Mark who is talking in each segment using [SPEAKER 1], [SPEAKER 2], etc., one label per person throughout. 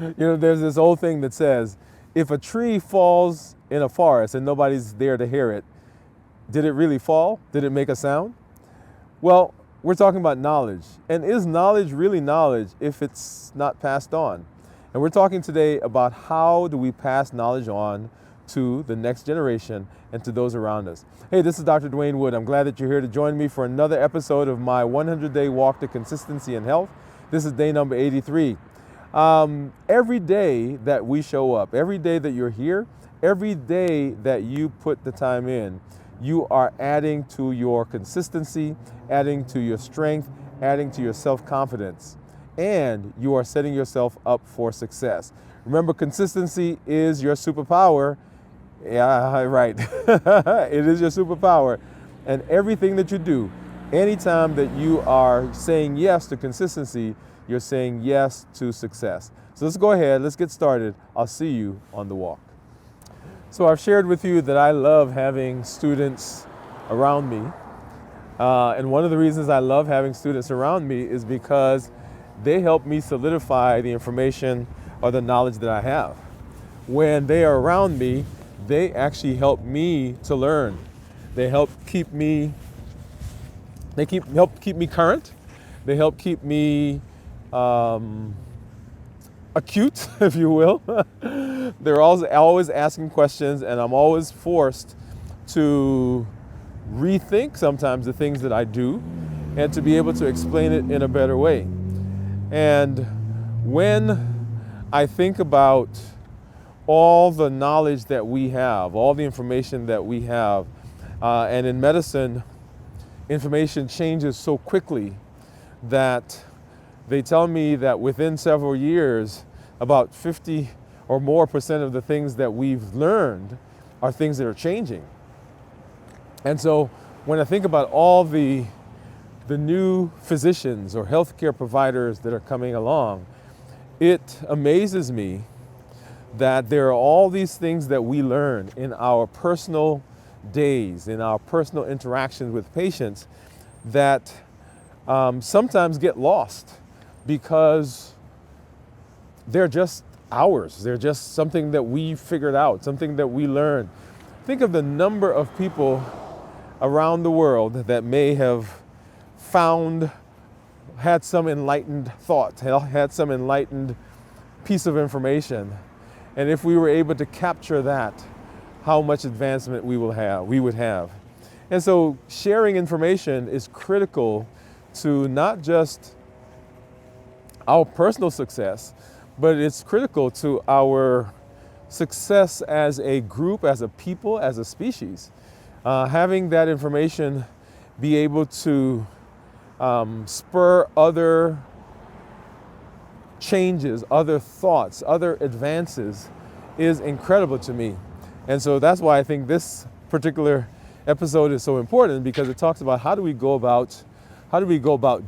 [SPEAKER 1] There's this old thing that says, if a tree falls in a forest and nobody's there to hear it, did it really fall? Did it make a sound? Well, we're talking about knowledge. And is knowledge really knowledge if it's not passed on? And we're talking today about how do we pass knowledge on to the next generation and to those around us. Hey, this is Dr. Dwain Woode. I'm glad that you're here to join me for another episode of my 100-day walk to consistency and health. This is day number 83. Every day that we show up, every day that you're here, every day that you put the time in, you are adding to your consistency, adding to your strength, adding to your self-confidence, and you are setting yourself up for success. Remember, consistency is your superpower. Yeah, right. It is your superpower. And everything that you do, anytime that you are saying yes to consistency, you're saying yes to success. So let's go ahead, let's get started. I'll see you on the walk. So I've shared with you that I love having students around me. And one of the reasons I love having students around me is because they help me solidify the information or the knowledge that I have. When they are around me, they actually help me to learn. They help keep me, help keep me current. They help keep me acute, if you will. They're always asking questions, and I'm always forced to rethink sometimes the things that I do and to be able to explain it in a better way. And when I think about all the knowledge that we have, all the information that we have, and in medicine, information changes so quickly that they tell me that within several years, about 50 or more percent of the things that we've learned are things that are changing. And so when I think about all the new physicians or healthcare providers that are coming along, it amazes me that there are all these things that we learn in our personal days, in our personal interactions with patients that sometimes get lost because they're just ours. They're just something that we figured out, something that we learned. Think of the number of people around the world that may have had some enlightened thought, had some enlightened piece of information. And if we were able to capture that, how much advancement we would have. And so sharing information is critical to not just our personal success, but it's critical to our success as a group, as a people, as a species. Having that information be able to spur other changes, other thoughts, other advances is incredible to me. And so that's why I think this particular episode is so important, because it talks about how do we go about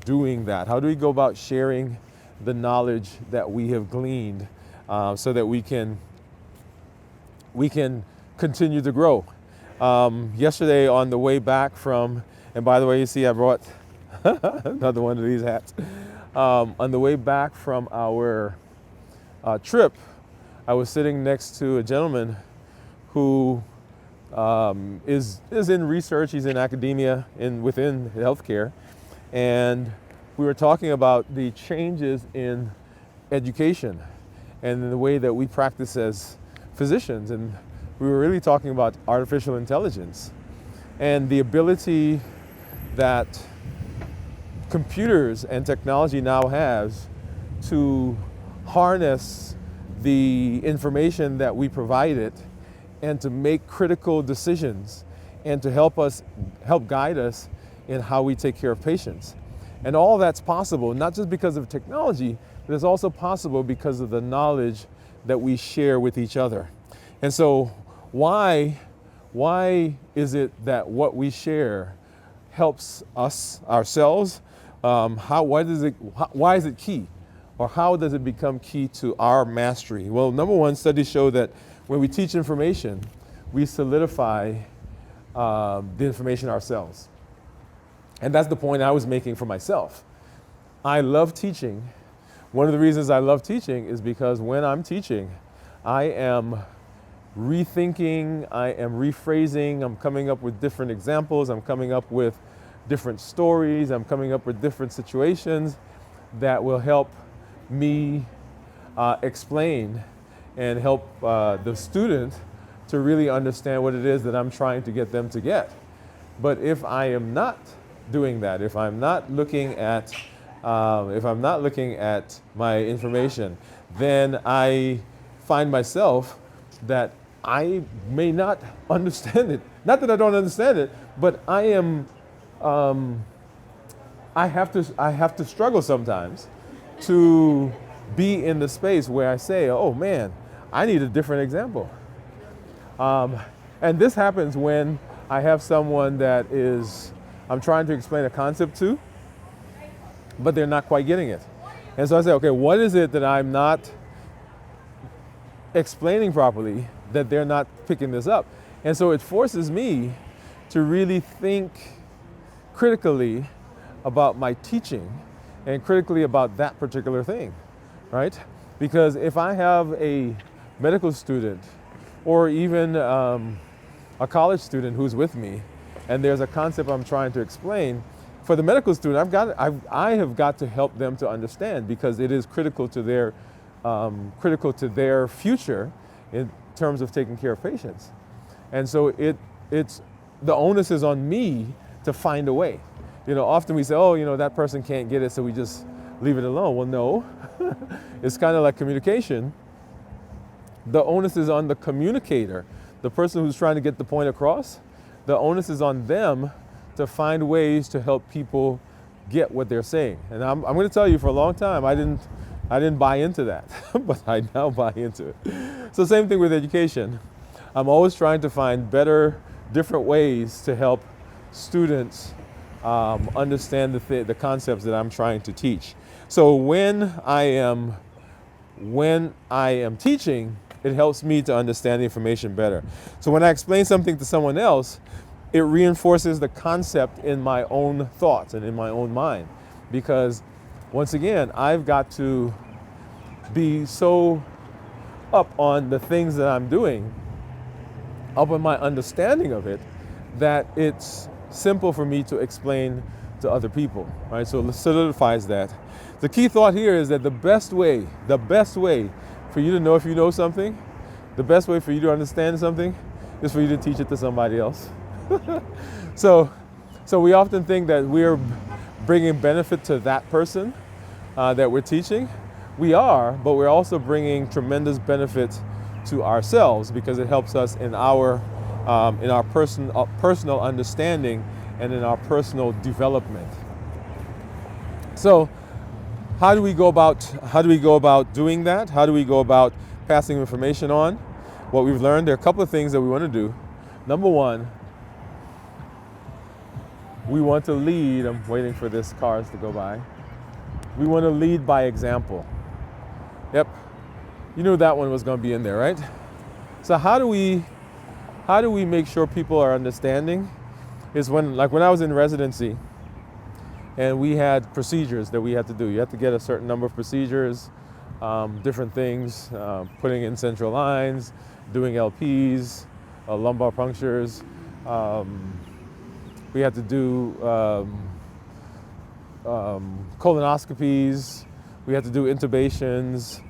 [SPEAKER 1] doing that? How do we go about sharing the knowledge that we have gleaned so that we can continue to grow. Yesterday on the way back from, and by the way, you see I brought another one of these hats. On the way back from our trip, I was sitting next to a gentleman who is in research. He's in academia within healthcare, and we were talking about the changes in education and in the way that we practice as physicians, and we were really talking about artificial intelligence and the ability that computers and technology now has to harness the information that we provide it and to make critical decisions and to help guide us in how we take care of patients. And all that's possible, not just because of technology, but it's also possible because of the knowledge that we share with each other. And so why is it that what we share helps us, ourselves? Why is it key? Or how does it become key to our mastery? Well, number one, studies show that when we teach information, we solidify the information ourselves. And that's the point I was making for myself. I love teaching, One of the reasons I love teaching is because when I'm teaching, I am rethinking, I am rephrasing, I'm coming up with different examples, I'm coming up with different stories, I'm coming up with different situations that will help me explain and help the student to really understand what it is that I'm trying to get them to get. But if I am not doing that, if I'm not looking at my information, then I find myself that I may not understand it. Not that I don't understand it, but I have to struggle sometimes to be in the space where I say, oh man, I need a different example. And this happens when I have someone that I'm trying to explain a concept to, but they're not quite getting it. And so I say, okay, what is it that I'm not explaining properly that they're not picking this up? And so it forces me to really think critically about my teaching and critically about that particular thing, right? Because if I have a medical student or even a college student who's with me and there's a concept I'm trying to explain, for the medical student, I have got to help them to understand because it is critical to their future in terms of taking care of patients. And so it's the onus is on me to find a way. You know, often we say, oh, you know, that person can't get it, so we just leave it alone. Well, no, it's kind of like communication. The onus is on the communicator, the person who's trying to get the point across. The onus is on them to find ways to help people get what they're saying. And I'm going to tell you, for a long time, I didn't buy into that, but I now buy into it. So same thing with education. I'm always trying to find better, different ways to help students understand the concepts that I'm trying to teach. So when I am teaching, it helps me to understand the information better. So when I explain something to someone else, it reinforces the concept in my own thoughts and in my own mind. Because once again, I've got to be so up on the things that I'm doing, up on my understanding of it, that it's simple for me to explain to other people, right? So it solidifies that. The key thought here is that the best way for you to know if you know something, the best way for you to understand something is for you to teach it to somebody else. So we often think that we're bringing benefit to that person that we're teaching. We are, but we're also bringing tremendous benefit to ourselves because it helps us in our personal understanding and in our personal development. So how do we go about doing that? How do we go about passing information on? What we've learned, there are a couple of things that we want to do. Number one, we want to lead. I'm waiting for this cars to go by. We want to lead by example. Yep, you knew that one was going to be in there, right? So how do we make sure people are understanding? Is when I was in residency, and we had procedures that we had to do. You have to get a certain number of procedures, different things, putting in central lines, doing LPs, lumbar punctures. We had to do colonoscopies. We had to do intubations.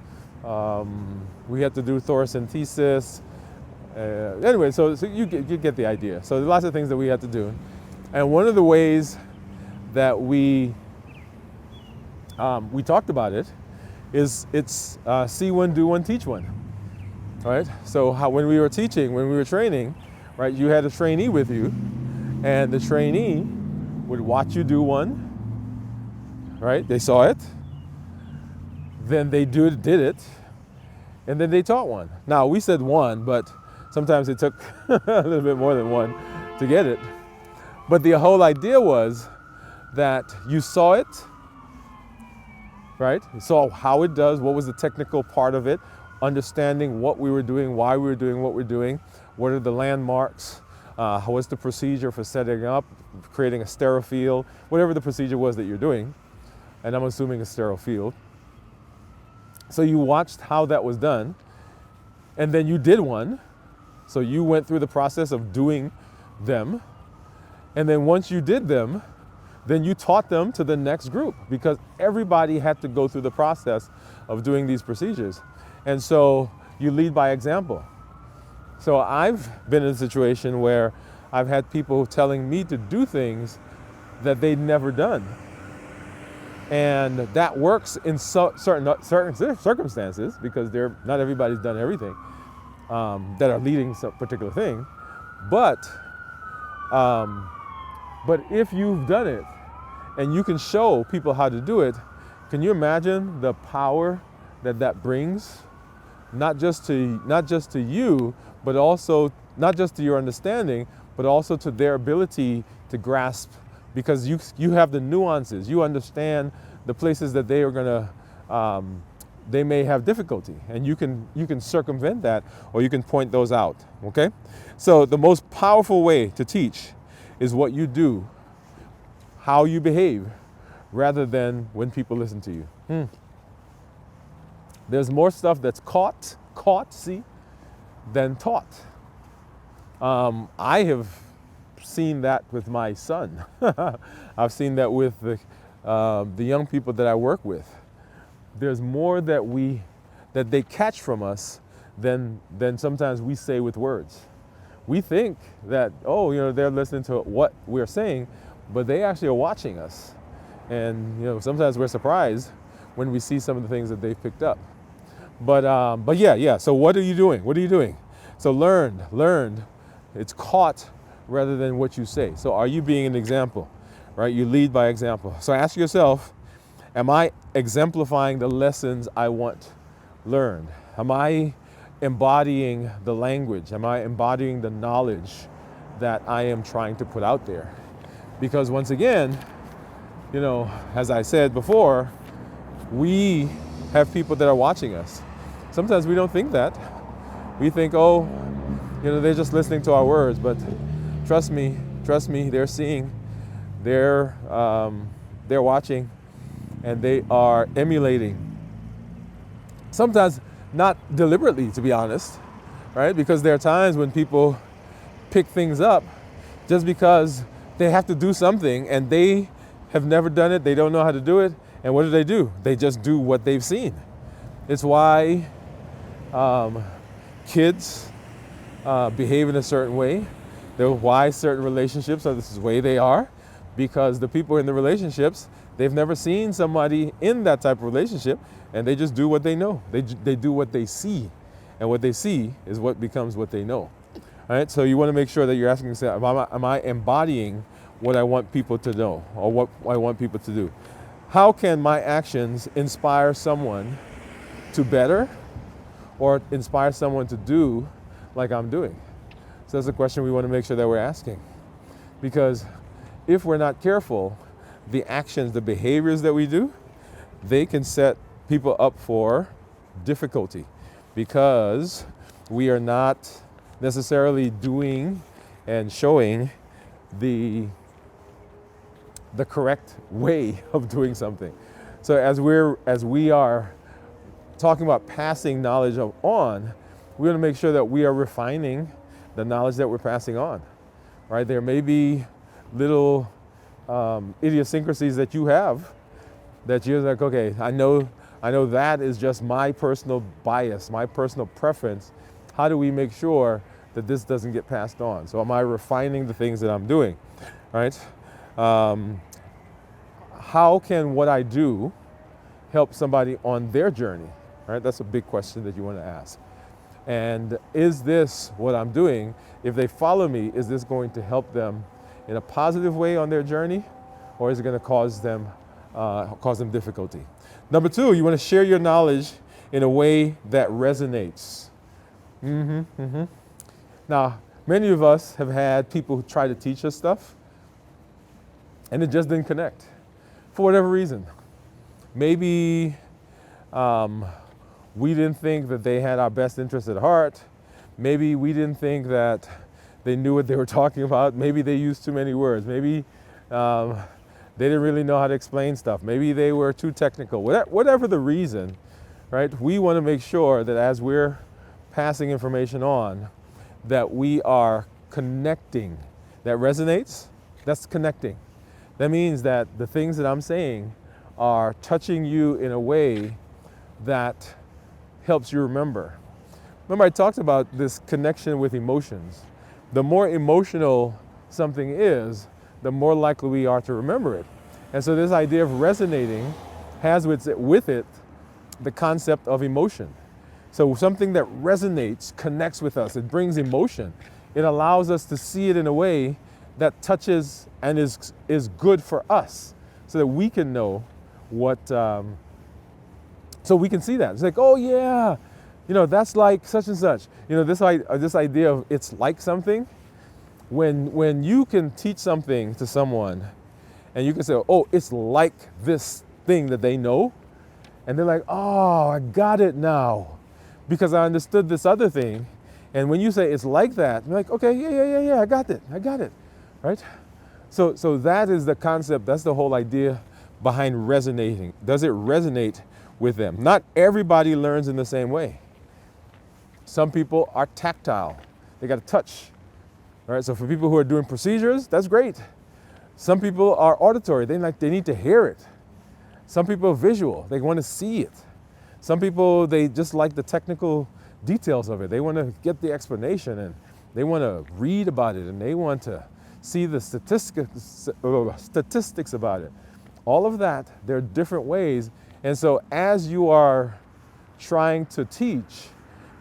[SPEAKER 1] We had to do thoracentesis. Anyway, so you get the idea. So there's lots of things that we had to do. And one of the ways that we talked about it is it's see one, do one, teach one. Right? So when we were training, right, you had a trainee with you, and the trainee would watch you do one, right? They saw it, then they did it, and then they taught one. Now, we said one, but sometimes it took a little bit more than one to get it. But the whole idea was that you saw it, right? You saw how it does, what was the technical part of it, understanding what we were doing, why we were doing what we're doing, what are the landmarks, what's the procedure for setting up, creating a sterile field, whatever the procedure was that you're doing, and I'm assuming a sterile field. So you watched how that was done, and then you did one. So you went through the process of doing them. And then once you did them, then you taught them to the next group, because everybody had to go through the process of doing these procedures. And so you lead by example. So I've been in a situation where I've had people telling me to do things that they'd never done. And that works in certain circumstances, because not everybody's done everything that are leading some particular thing. But if you've done it and you can show people how to do it, can you imagine the power that brings? Not just to you, but also not just to your understanding, but also to their ability to grasp, because you have the nuances. You understand the places that they are gonna they may have difficulty, and you can circumvent that, or you can point those out. Okay, so the most powerful way to teach is what you do, how you behave, rather than when people listen to you. There's more stuff that's caught, than taught. I have seen that with my son. I've seen that with the young people that I work with. There's more that they catch from us than sometimes we say with words. We think that, they're listening to what we're saying, but they actually are watching us. And sometimes we're surprised when we see some of the things that they've picked up. But yeah. So what are you doing? So learned. It's caught rather than what you say. So are you being an example, right? You lead by example. So ask yourself, am I exemplifying the lessons I want learned? Am I embodying the language? Am I embodying the knowledge that I am trying to put out there? Because once again, as I said before, we have people that are watching us. Sometimes we don't think that. We think, they're just listening to our words, but trust me, they're seeing, they're watching, and they are emulating. Sometimes not deliberately, to be honest, right? Because there are times when people pick things up just because they have to do something and they have never done it, they don't know how to do it, and what do? They just do what they've seen. It's why kids behave in a certain way. They're why certain relationships are the way they are, because the people in the relationships, they've never seen somebody in that type of relationship, and they just do what they know. They do what they see, and what they see is what becomes what they know. All right, so you want to make sure that you're asking yourself, am I embodying what I want people to know, or what I want people to do? How can my actions inspire someone to better, or inspire someone to do like I'm doing? So that's a question we want to make sure that we're asking. Because if we're not careful, the actions, the behaviors that we do, they can set people up for difficulty, because we are not necessarily doing and showing the correct way of doing something. So as we are talking about passing knowledge on, we want to make sure that we are refining the knowledge that we're passing on, right? There may be little idiosyncrasies that you have that you're like, okay, I know that is just my personal bias, my personal preference. How do we make sure that this doesn't get passed on? So am I refining the things that I'm doing, right? How can what I do help somebody on their journey, right? That's a big question that you want to ask. And is this what I'm doing, if they follow me, is this going to help them in a positive way on their journey, or is it going to cause them difficulty? Number two, you want to share your knowledge in a way that resonates. Now, many of us have had people who try to teach us stuff, and it just didn't connect for whatever reason. Maybe we didn't think that they had our best interest at heart. Maybe we didn't think that they knew what they were talking about. Maybe they used too many words. Maybe they didn't really know how to explain stuff. Maybe they were too technical. Whatever the reason, right? We want to make sure that as we're passing information on, that we are connecting. That resonates, that's connecting. That means that the things that I'm saying are touching you in a way that helps you remember. Remember, I talked about this connection with emotions. The more emotional something is, the more likely we are to remember it. And so this idea of resonating has with it the concept of emotion. So something that resonates connects with us. It brings emotion. It allows us to see it in a way that touches and is good for us, so that we can know what, so we can see that. It's like, oh yeah, that's like such and such. This idea of it's like something. When you can teach something to someone and you can say, oh, it's like this thing that they know, and they're like, oh, I got it now because I understood this other thing. And when you say it's like that, you're like, okay, yeah, I got it, right? So that is the concept. That's the whole idea behind resonating. Does it resonate with them? Not everybody learns in the same way. Some people are tactile. They got to touch. All right, so for people who are doing procedures, that's great. Some people are auditory. They need to hear it. Some people are visual. They want to see it. Some people, they just like the technical details of it. They want to get the explanation, and they want to read about it, and they want to see the statistics about it. All of that, there are different ways. And so as you are trying to teach,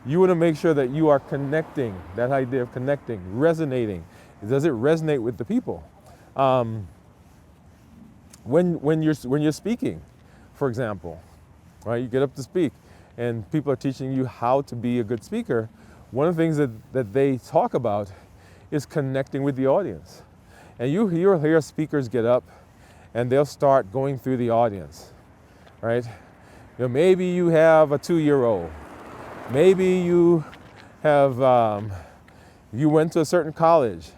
[SPEAKER 1] you want to make sure that you are connecting, that idea of connecting, resonating. Does it resonate with the people? When you're speaking, for example, right? You get up to speak and people are teaching you how to be a good speaker. One of the things that they talk about is connecting with the audience. And you'll hear speakers get up and they'll start going through the audience, right? Maybe you have a 2-year-old. Maybe you have, you went to a certain college.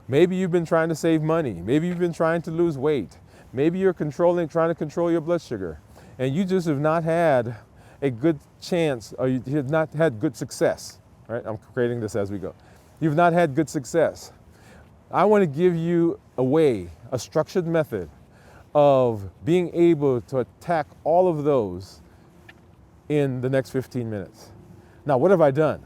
[SPEAKER 1] Maybe you've been trying to save money. Maybe you've been trying to lose weight. Maybe you're trying to control your blood sugar. And you just have not had a good chance, or you have not had good success, right? I'm creating this as we go. You've not had good success. I want to give you a structured method of being able to attack all of those in the next 15 minutes. Now, what have I done?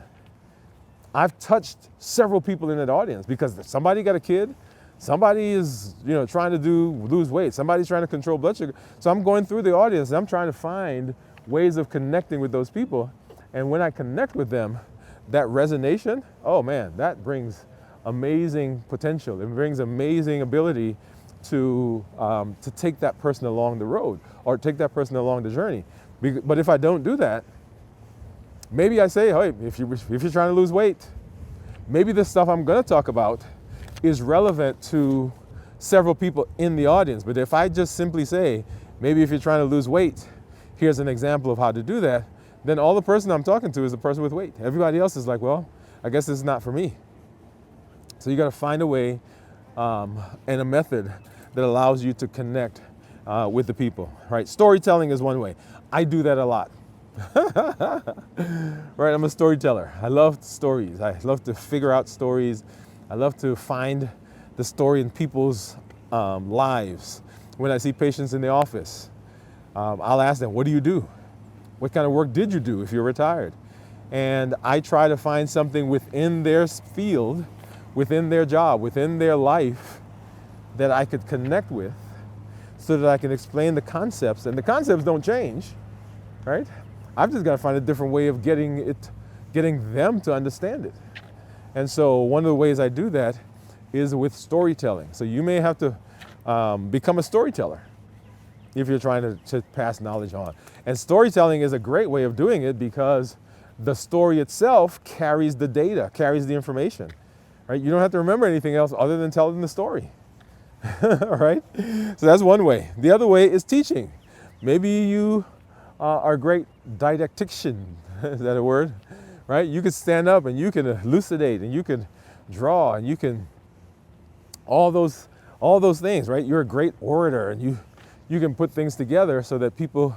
[SPEAKER 1] I've touched several people in that audience because somebody got a kid, somebody is trying to lose weight, somebody's trying to control blood sugar. So I'm going through the audience and I'm trying to find ways of connecting with those people. And when I connect with them, that resonation, oh man, that brings amazing potential. It brings amazing ability to take that person along the road or take that person along the journey. But if I don't do that, maybe I say, hey, if you're trying to lose weight, maybe the stuff I'm going to talk about is relevant to several people in the audience. But if I just simply say, maybe if you're trying to lose weight, here's an example of how to do that, then all the person I'm talking to is the person with weight. Everybody else is like, well, I guess this is not for me. So you got to find a way and a method that allows you to connect with the people, right? Storytelling is one way. I do that a lot. Right, I'm a storyteller. I love stories. I love to figure out stories. I love to find the story in people's lives. When I see patients in the office, I'll ask them, what do you do? What kind of work did you do if you're retired? And I try to find something within their field, within their job, within their life that I could connect with so that I can explain the concepts. And the concepts don't change, right? I've just got to find a different way of getting them to understand it. And so one of the ways I do that is with storytelling. So you may have to become a storyteller if you're trying to pass knowledge on. And storytelling is a great way of doing it because the story itself carries the data, carries the information, right? You don't have to remember anything else other than telling the story, right? So that's one way. The other way is teaching. Maybe you are a great didactician, is that a word? Right? You can stand up and you can elucidate and you can draw and you can, all those things, right? You're a great orator and you can put things together so that people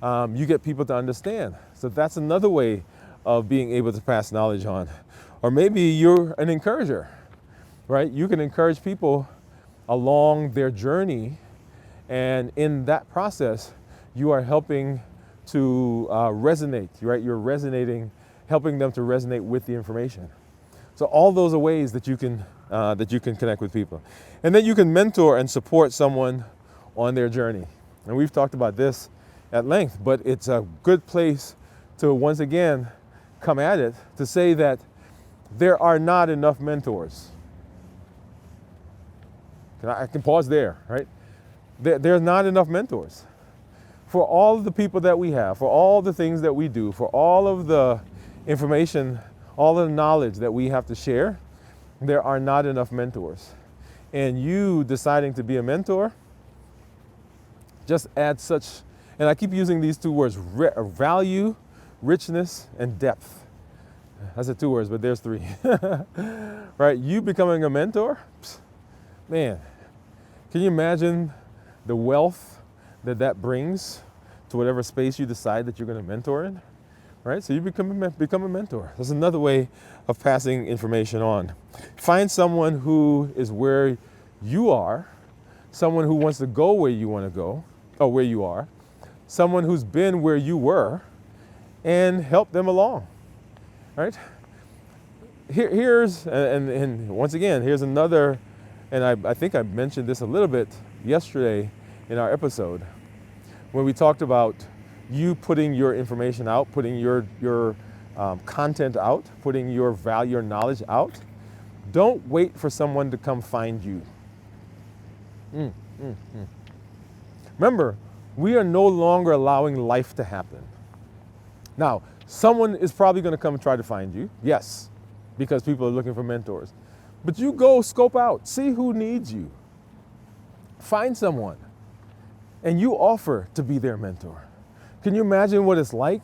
[SPEAKER 1] You get people to understand. So that's another way of being able to pass knowledge on. Or maybe you're an encourager, right? You can encourage people along their journey, and in that process, you are helping to resonate, right? You're resonating, helping them to resonate with the information. So all those are ways that you can connect with people. And then you can mentor and support someone on their journey. And we've talked about this at length, but it's a good place to once again come at it to say that there are not enough mentors. I can pause there, right? There's not enough mentors. For all of the people that we have, for all the things that we do, for all of the information, all of the knowledge that we have to share, there are not enough mentors. And you deciding to be a mentor just adds such, and I keep using these two words, value, richness, and depth. I said two words, but there's three. Right? You becoming a mentor, man, can you imagine the wealth that brings to whatever space you decide that you're going to mentor in? Right? So you become a mentor. That's another way of passing information on. Find someone who is where you are, someone who wants to go where you want to go, or where you are, someone who's been where you were, and help them along. Right? Here's, and once again, here's another, and I think I mentioned this a little bit yesterday in our episode, when we talked about you putting your information out, putting your content out, putting your value, your knowledge out. Don't wait for someone to come find you. Remember, we are no longer allowing life to happen. Now, someone is probably going to come and try to find you, yes, because people are looking for mentors. But you go scope out, see who needs you. Find someone, and you offer to be their mentor. Can you imagine what it's like,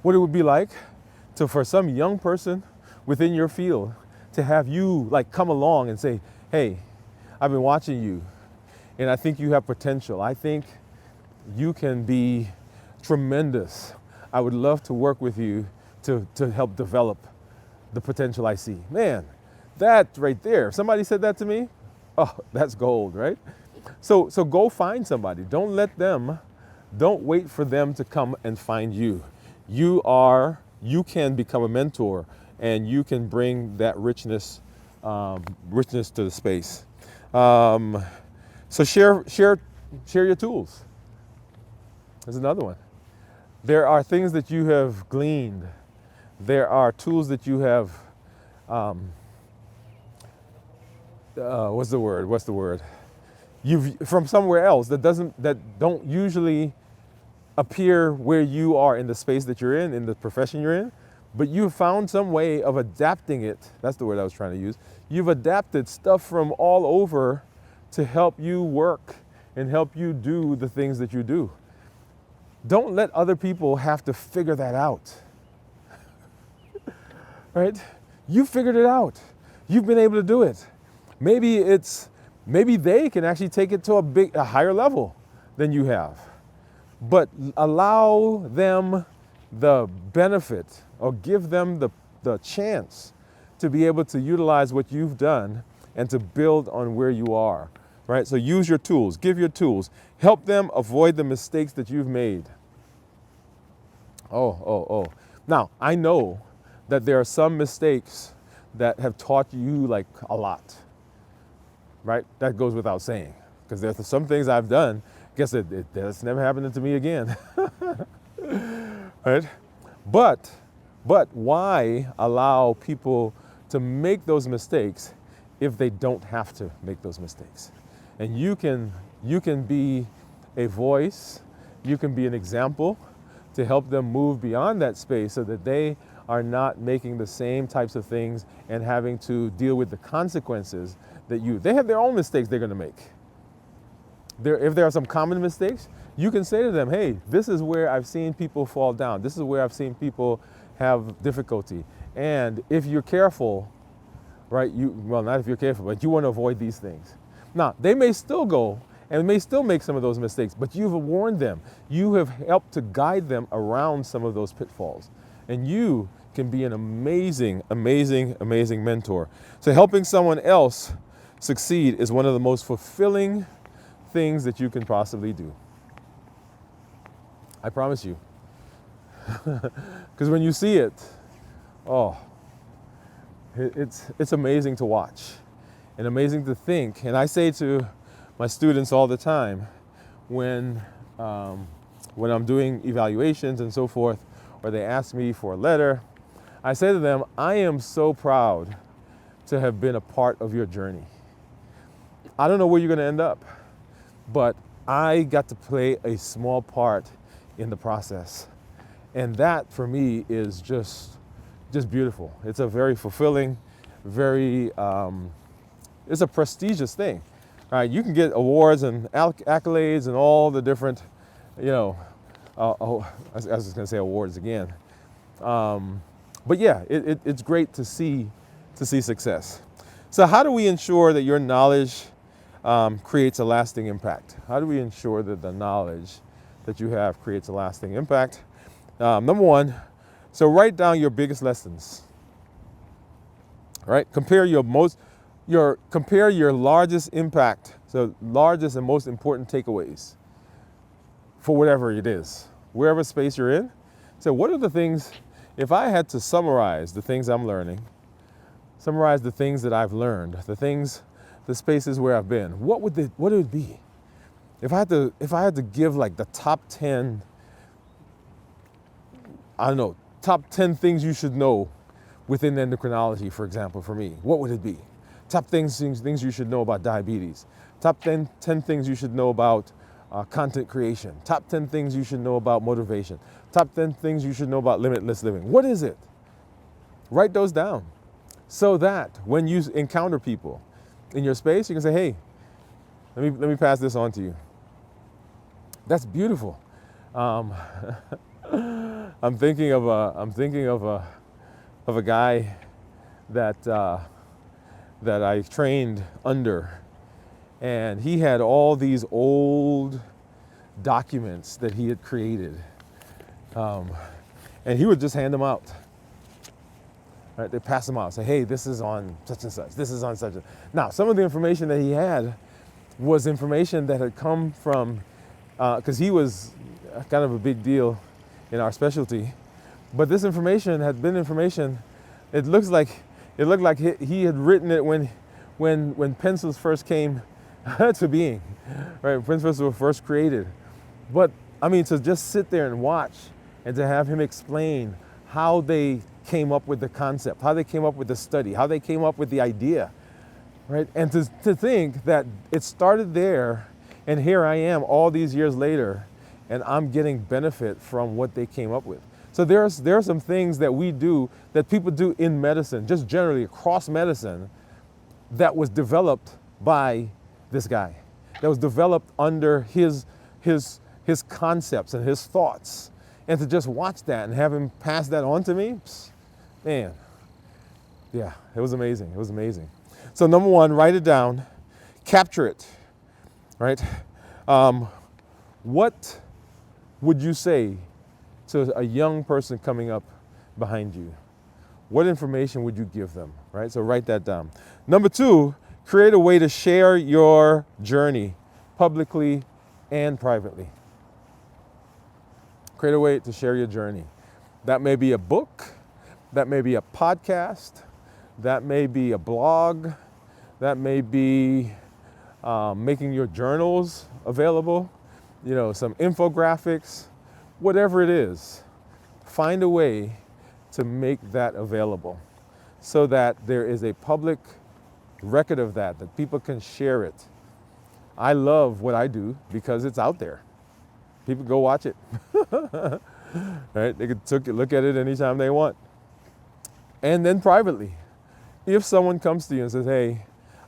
[SPEAKER 1] what it would be like for some young person within your field to have you like come along and say, hey, I've been watching you and I think you have potential. I think you can be tremendous. I would love to work with you to help develop the potential I see. Man, that right there, if somebody said that to me, oh, that's gold, right? So go find somebody. Don't wait for them to come and find you. You can become a mentor, and you can bring that richness to the space. So share your tools. There's another one. There are things that you have gleaned. There are tools that you have. What's the word? You've from somewhere else that don't usually appear where you are in the space that you're in the profession you're in, but you found some way of adapting it. That's the word I was trying to use. You've adapted stuff from all over to help you work and help you do the things that you do. Don't let other people have to figure that out. Right? You figured it out. You've been able to do it. Maybe they can actually take it to a higher level than you have. But allow them the benefit, or give them the chance to be able to utilize what you've done and to build on where you are, right? So use your tools, give your tools, help them avoid the mistakes that you've made. Now, I know that there are some mistakes that have taught you like a lot, right? That goes without saying, because there's some things I've done. Guess that's never happening to me again. Right? But why allow people to make those mistakes if they don't have to make those mistakes? And you can be a voice, you can be an example to help them move beyond that space so that they are not making the same types of things and having to deal with the consequences that they have their own mistakes they're going to make. If there are some common mistakes, you can say to them, hey, this is where I've seen people fall down. This is where I've seen people have difficulty. And if you're careful, right, not if you're careful, but you want to avoid these things. Now, they may still go and may still make some of those mistakes, but you've warned them. You have helped to guide them around some of those pitfalls. And you can be an amazing, amazing, amazing mentor. So helping someone else succeed is one of the most fulfilling things that you can possibly do. I promise you. Because when you see it, oh, it's amazing to watch and amazing to think. And I say to my students all the time when I'm doing evaluations and so forth, or they ask me for a letter, I say to them, I am so proud to have been a part of your journey. I don't know where you're going to end up, but I got to play a small part in the process. And that for me is just beautiful. It's a very fulfilling, very, it's a prestigious thing. All right, you can get awards and accolades and all the different, I was just gonna say awards again. But yeah, it's great to see success. So how do we ensure that your knowledge creates a lasting impact? How do we ensure that the knowledge that you have creates a lasting impact? Number one, so write down your biggest lessons. Right? Compare your largest impact, so largest and most important takeaways for whatever it is, wherever space you're in. So what are the things, if I had to summarize the things I'm learning, summarize the things that I've learned, the spaces where I've been, what would it be? If I had to give like the top 10, top 10 things you should know within endocrinology, for example, for me, what would it be? Top things you should know about diabetes. Top 10 things you should know about content creation. Top 10 things you should know about motivation. Top 10 things you should know about limitless living. What is it? Write those down so that when you encounter people in your space, you can say, hey, let me pass this on to you. That's beautiful. I'm thinking of a guy that I trained under, and he had all these old documents that he had created, and he would just hand them out. Right? They pass them out. Say, hey, this is on such and such. This is on such and. Now, some of the information that he had was information that had come from, because he was kind of a big deal in our specialty, but this information had been information. It looked like he had written it when pencils first came to being, right? When pencils were first created. But I mean, to just sit there and watch and to have him explain how they came up with the concept, how they came up with the study, how they came up with the idea, right? And to think that it started there, and here I am all these years later, and I'm getting benefit from what they came up with. So there are some things that we do, that people do in medicine, just generally across medicine, that was developed by this guy, that was developed under his concepts and his thoughts. And to just watch that and have him pass that on to me, man, yeah, it was amazing. It was amazing. So number one, write it down, capture it, right? What would you say to a young person coming up behind you? What information would you give them, right? So write that down. Number two, create a way to share your journey publicly and privately. Create a way to share your journey. That may be a book, that may be a podcast, that may be a blog, that may be making your journals available, some infographics, whatever it is. Find a way to make that available so that there is a public record of that people can share it. I love what I do because it's out there. People go watch it. Right? They can look at it anytime they want. And then privately, if someone comes to you and says, hey,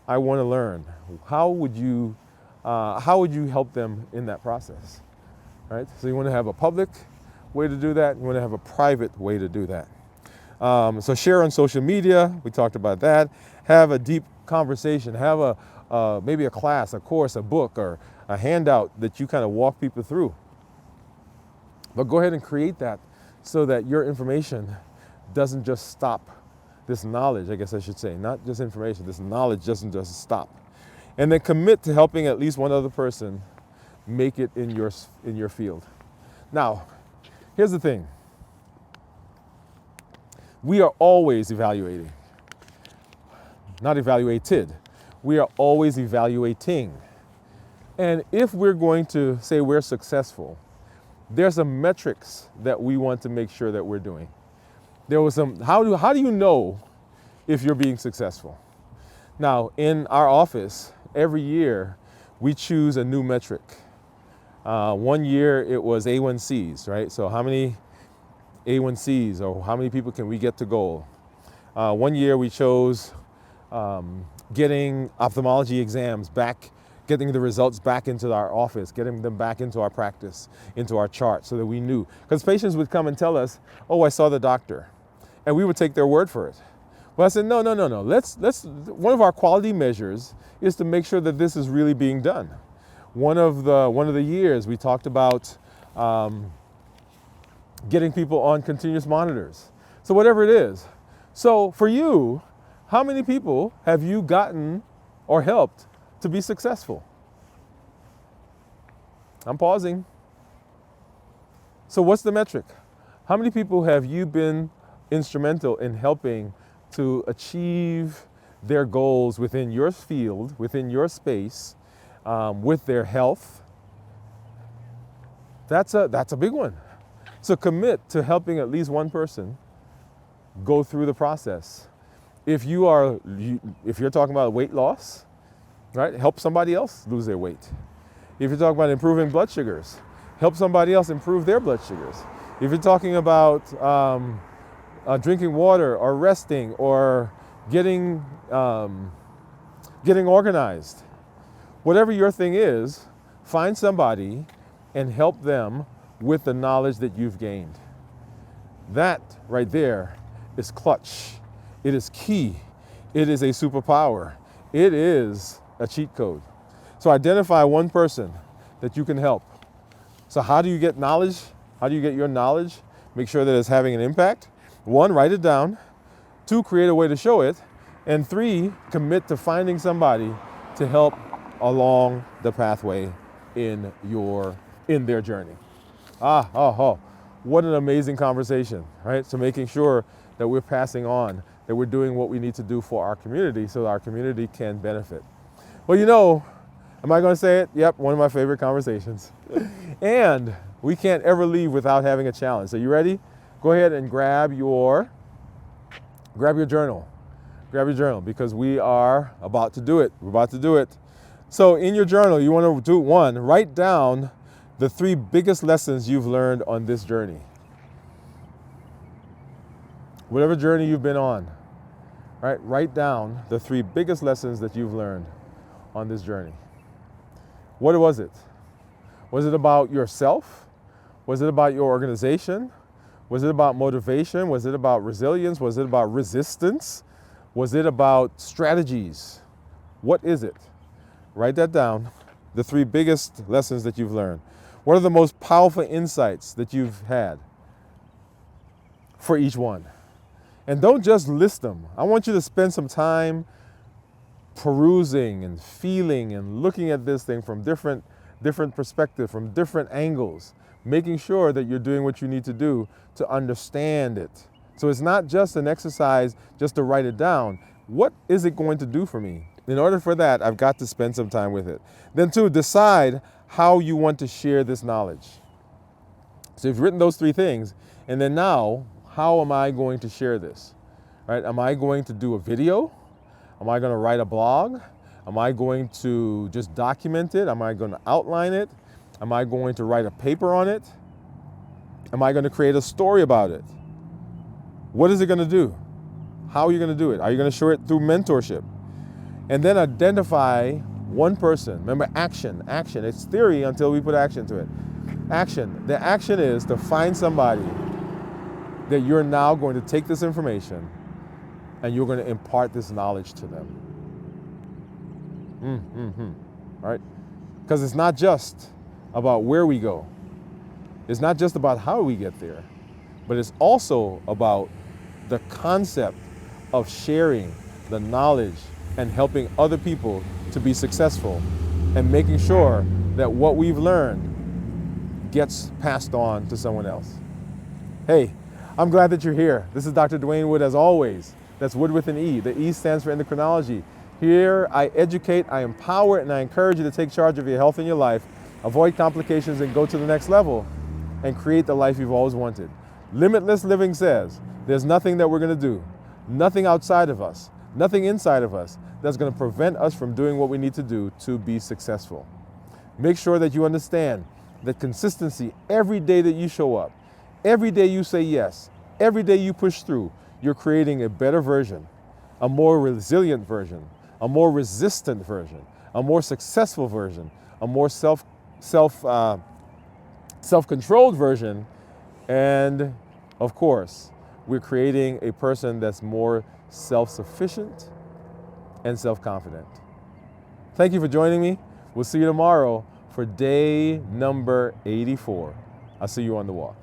[SPEAKER 1] I want to learn, how would you help them in that process? Right? So you want to have a public way to do that. You want to have a private way to do that. So share on social media. We talked about that. Have a deep conversation. Have maybe a class, a course, a book, or a handout that you kind of walk people through. But go ahead and create that so that your information doesn't just stop. This knowledge, I guess I should say, not just information, this knowledge doesn't just stop. And then commit to helping at least one other person make it in your field. Now, here's the thing. We are always evaluating. Not evaluated. We are always evaluating. And if we're going to say we're successful, there's some metrics that we want to make sure that we're doing. There was some, how do you know if you're being successful? Now, in our office, every year we choose a new metric. One year it was A1Cs, right? So how many A1Cs or how many people can we get to goal? One year we chose getting ophthalmology exams back, getting the results back into our office, getting them back into our practice, into our chart so that we knew. Because patients would come and tell us, oh, I saw the doctor. And we would take their word for it. Well, I said, no. One of our quality measures is to make sure that this is really being done. One of the years we talked about getting people on continuous monitors. So whatever it is. So for you, how many people have you gotten or helped to be successful? I'm pausing. So what's the metric? How many people have you been instrumental in helping to achieve their goals within your field, within your space, with their health? That's a big one. So commit to helping at least one person go through the process. If you're talking about weight loss, right? Help somebody else lose their weight. If you're talking about improving blood sugars, help somebody else improve their blood sugars. If you're talking about drinking water or resting or getting organized, whatever your thing is, find somebody and help them with the knowledge that you've gained. That right there is clutch. It is key. It is a superpower. It is a cheat code. So identify one person that you can help. So how do you get knowledge? How do you get your knowledge? Make sure that it's having an impact. 1, write it down. 2, create a way to show it. And 3, commit to finding somebody to help along the pathway in their journey. What an amazing conversation, right? So making sure that we're passing on, that we're doing what we need to do for our community so that our community can benefit. Well, am I going to say it? Yep, one of my favorite conversations. And we can't ever leave without having a challenge. So you ready? Go ahead and grab your journal. Grab your journal because we are about to do it. We're about to do it. So in your journal, you want to do 1, write down the 3 biggest lessons you've learned on this journey. Whatever journey you've been on, right? Write down the 3 biggest lessons that you've learned on this journey. What was it? Was it about yourself? Was it about your organization? Was it about motivation? Was it about resilience? Was it about resistance? Was it about strategies? What is it? Write that down, the 3 biggest lessons that you've learned. What are the most powerful insights that you've had for each one? And don't just list them. I want you to spend some time perusing and feeling and looking at this thing from different perspectives, from different angles, making sure that you're doing what you need to do to understand it. So it's not just an exercise just to write it down. What is it going to do for me? In order for that, I've got to spend some time with it. Then 2, decide how you want to share this knowledge. So you've written those 3 things, and then now, how am I going to share this? Right? Am I going to do a video? Am I going to write a blog? Am I going to just document it? Am I going to outline it? Am I going to write a paper on it? Am I going to create a story about it? What is it going to do? How are you going to do it? Are you going to share it through mentorship? And then identify one person. Remember, action. It's theory until we put action to it. Action. The action is to find somebody that you're now going to take this information and you're going to impart this knowledge to them. All right? Because it's not just about where we go. It's not just about how we get there, but it's also about the concept of sharing the knowledge and helping other people to be successful and making sure that what we've learned gets passed on to someone else. Hey, I'm glad that you're here. This is Dr. Dwain Woode, as always. That's Wood with an E. The E stands for Endocrinology. Here I educate, I empower, and I encourage you to take charge of your health and your life, avoid complications, and go to the next level and create the life you've always wanted. Limitless Living says there's nothing that we're going to do, nothing outside of us, nothing inside of us that's going to prevent us from doing what we need to do to be successful. Make sure that you understand that consistency every day that you show up, every day you say yes, every day you push through, you're creating a better version, a more resilient version, a more resistant version, a more successful version, a more self-controlled version, and of course, we're creating a person that's more self-sufficient and self-confident. Thank you for joining me. We'll see you tomorrow for day number 84. I'll see you on the walk.